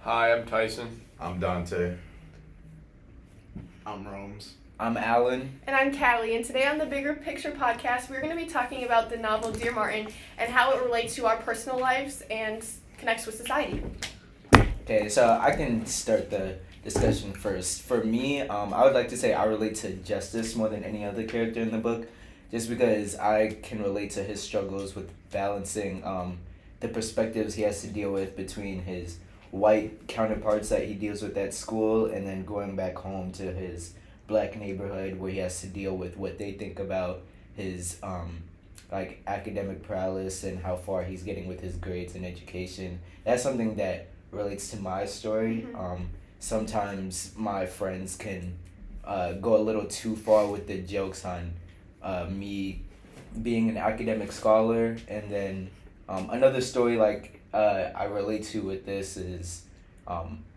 Hi, I'm Tyson. I'm Dante. I'm Rome's. I'm Alan. And I'm Callie, and today on the Bigger Picture podcast, we're going to be talking about the novel Dear Martin and how it relates to our personal lives and connects with society. Okay, so I can start the discussion first. For me, I would like to say I relate to Justice more than any other character in the book, just because I can relate to his struggles with balancing the perspectives he has to deal with between his white counterparts that he deals with at school and then going back home to his black neighborhood where he has to deal with what they think about his like academic prowess and how far he's getting with his grades and education. That's something that relates to my story. Sometimes my friends can go a little too far with the jokes on me being an academic scholar, and then another story I relate to with this is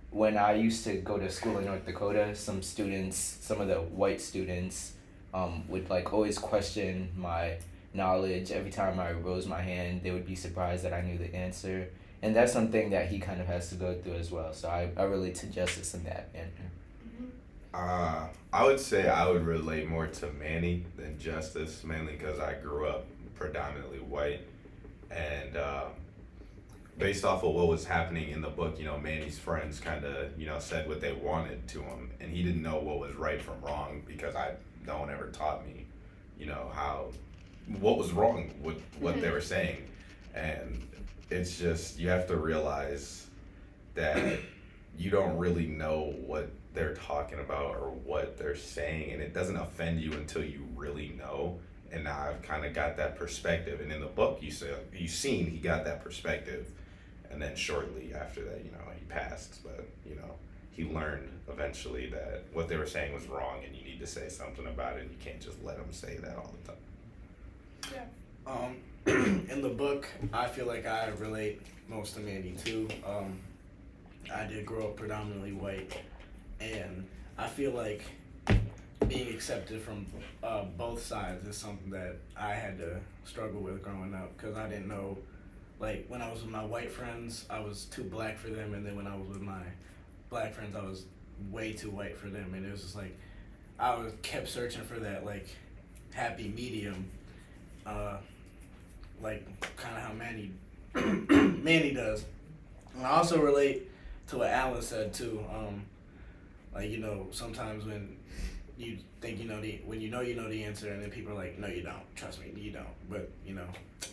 when I used to go to school in North Dakota, some of the white students, would like always question my knowledge. Every time I rose my hand, they would be surprised that I knew the answer. And that's something that he kind of has to go through as well. So I relate to Justice in that manner. I would say I would relate more to Manny than Justice, mainly because I grew up predominantly white. And based off of what was happening in the book, Manny's friends kind of, said what they wanted to him. And he didn't know what was right from wrong because no one ever taught me, what was wrong with what they were saying. And it's just, you have to realize that you don't really know what they're talking about or what they're saying, and it doesn't offend you until you really know. And now I've kind of got that perspective, and in the book you seen he got that perspective, and then shortly after that, he passed, but he learned eventually that what they were saying was wrong, and you need to say something about it. You can't just let them say that all the time. Yeah. In the book, I feel like I relate most to Mandy too. I did grow up predominantly white, and I feel like being accepted from both sides is something that I had to struggle with growing up, because I didn't know, like, when I was with my white friends, I was too black for them, and then when I was with my black friends, I was way too white for them, and it was just like kept searching for that like happy medium. Like kind of how Manny does. And I also relate to what Alan said too. Sometimes when you think when you know the answer, and then people are like, no, you don't. Trust me, you don't. But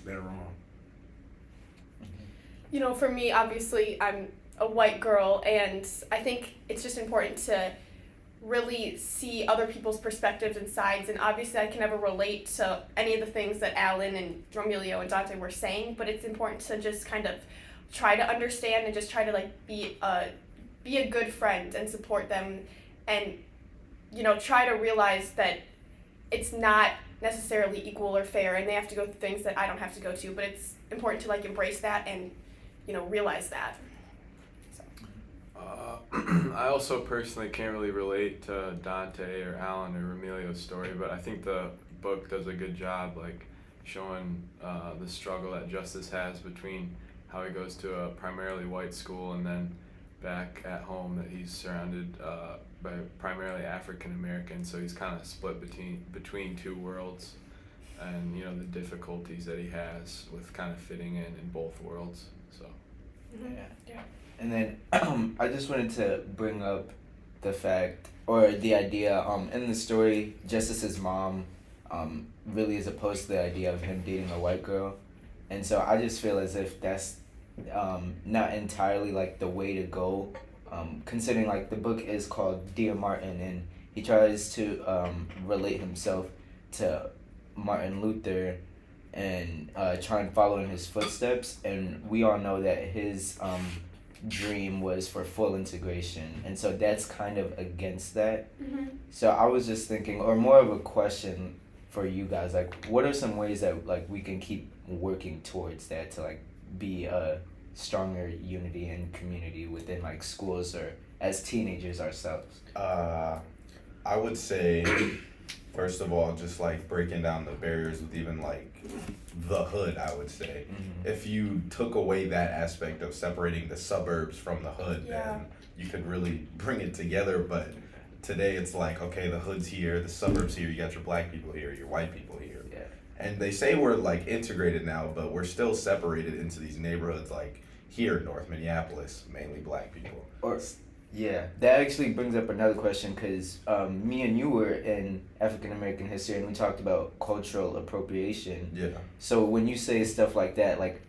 they're wrong. For me, obviously, I'm a white girl, and I think it's just important to really see other people's perspectives and sides, and obviously I can never relate to any of the things that Alan and Romelio and Dante were saying, but it's important to just kind of try to understand and just try to be a good friend and support them, and try to realize that it's not necessarily equal or fair, and they have to go through things that I don't have to go to, but it's important to embrace that and realize that. I also personally can't really relate to Dante or Alan or Romelio's story, but I think the book does a good job showing the struggle that Justice has between how he goes to a primarily white school and then back at home that he's surrounded by primarily African Americans, so he's kind of split between two worlds, and the difficulties that he has with kind of fitting in both worlds. So Yeah. And then I just wanted to bring up the fact or the idea in the story, Justice's mom really is opposed to the idea of him dating a white girl, and so I just feel as if that's not entirely the way to go, considering the book is called Dear Martin, and he tries to relate himself to Martin Luther and try and follow in his footsteps, and we all know that his dream was for full integration, and so that's kind of against that. So I was just thinking, or more of a question for you guys, what are some ways that we can keep working towards that to be a stronger unity and community within schools or as teenagers ourselves? I would say First of all, just like breaking down the barriers with even like the hood, I would say. Mhm. If you took away that aspect of separating the suburbs from the hood, Yeah. then you could really bring it together. But today it's like, okay, the hood's here, the suburbs here, you got your black people here, your white people here. Yeah. And they say we're like integrated now, but we're still separated into these neighborhoods like here in North Minneapolis, mainly black people. Or yeah, that actually brings up another question because me and you were in African American history and we talked about cultural appropriation. Yeah. So when you say stuff like that, like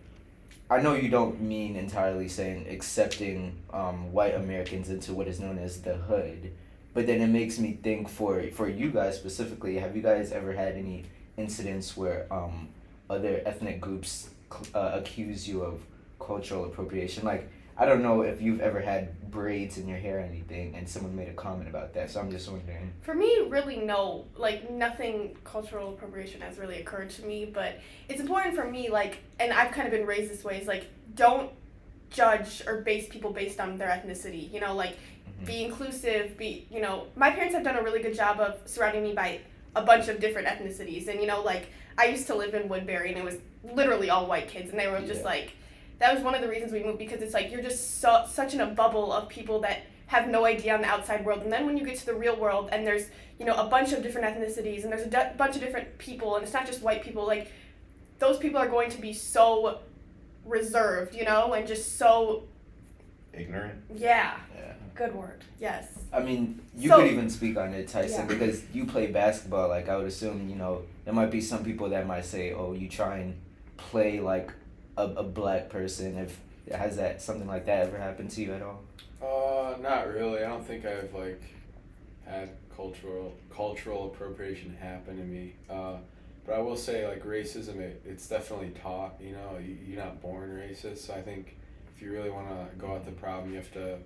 I know you don't mean entirely saying accepting white Americans into what is known as the hood, but then it makes me think for you guys specifically, have you guys ever had any incidents where other ethnic groups accuse you of cultural appropriation? Like I don't know if you've ever had braids in your hair or anything, and someone made a comment about that. So I'm just wondering. For me, really, no. Like, nothing cultural appropriation has really occurred to me, but it's important for me, like, and I've kind of been raised this way, is like, don't judge or base people based on their ethnicity. You know, like, be inclusive, my parents have done a really good job of surrounding me by a bunch of different ethnicities. And, like, I used to live in Woodbury, and it was literally all white kids, and they were just Yeah. like, that was one of the reasons we moved, because it's like you're just such in a bubble of people that have no idea on the outside world. And then when you get to the real world and there's a bunch of different ethnicities and there's a bunch of different people, and it's not just white people, like those people are going to be so reserved, and just so Ignorant? yeah, Yeah. good word, yes. I mean, you So- could even speak on it, Tyson, Yeah. because you play basketball. Like, I would assume, there might be some people that might say, oh, you try and play like a black person. Has that something like that ever happened to you at all? Not really. I don't think I've like had cultural appropriation happen to me. But I will say like racism, it's definitely taught. You're not born racist. So I think if you really want to go at the problem, you have to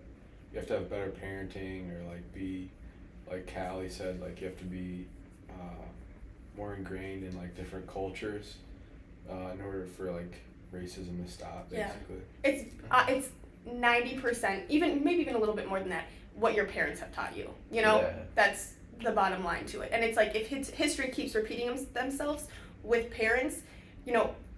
have better parenting, or like be like Callie said, like you have to be more ingrained in like different cultures in order for like racism to stop, Yeah. basically. It's 90%, maybe even a little bit more than that, what your parents have taught you. Yeah. That's the bottom line to it. And it's like if history keeps repeating themselves with parents,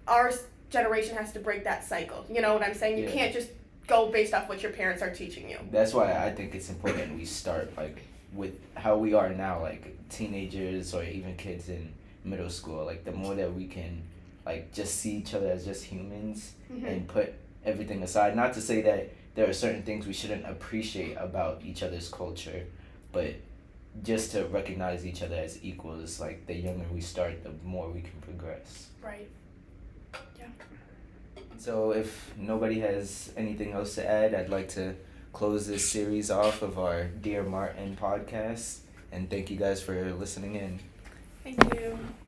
our generation has to break that cycle. You know what I'm saying? You Yeah. can't just go based off what your parents are teaching you. That's why I think it's important we start like with how we are now, like teenagers or even kids in middle school. Like the more that we can like just see each other as just humans Mhm. and put everything aside. Not to say that there are certain things we shouldn't appreciate about each other's culture, but just to recognize each other as equals. Like the younger we start, the more we can progress. Right. So if nobody has anything else to add, I'd like to close this series off of our Dear Martin podcast, and thank you guys for listening in. Thank you.